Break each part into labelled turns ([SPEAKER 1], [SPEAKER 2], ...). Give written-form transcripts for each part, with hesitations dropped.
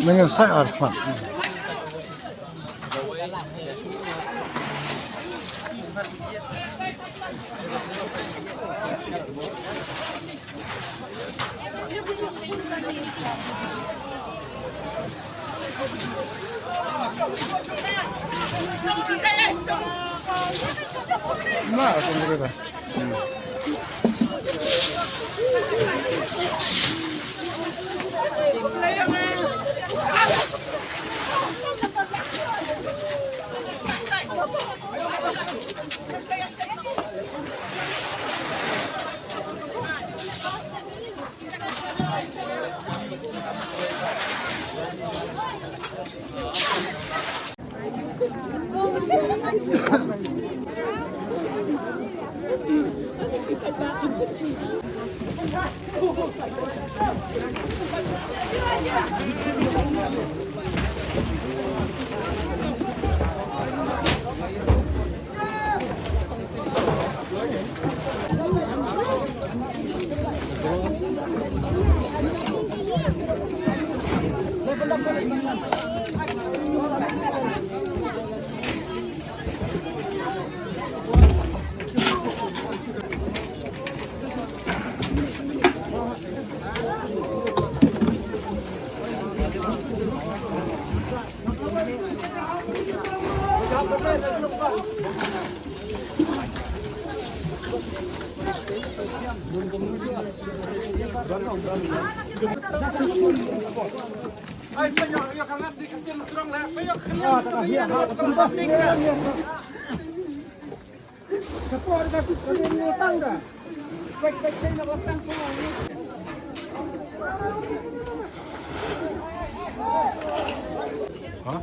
[SPEAKER 1] Dengan saya Arfan. Nah, kemudian. Hah?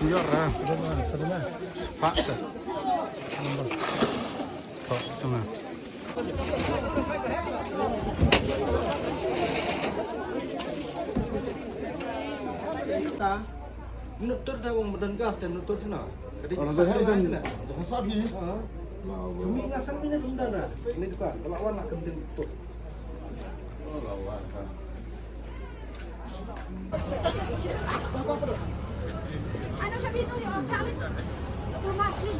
[SPEAKER 1] Iya lah, Pak. Pak, tengah.
[SPEAKER 2] Nutur dah wong medan gas dan nutur sana. Jadi
[SPEAKER 3] Orang dah dan sabi.
[SPEAKER 2] Sumi ngasal punya dunda dah. Ini juga lawan nak kenting tutup.
[SPEAKER 3] Oh lawan kan.
[SPEAKER 4] Ano sabi ito yung kawit? Pumasin.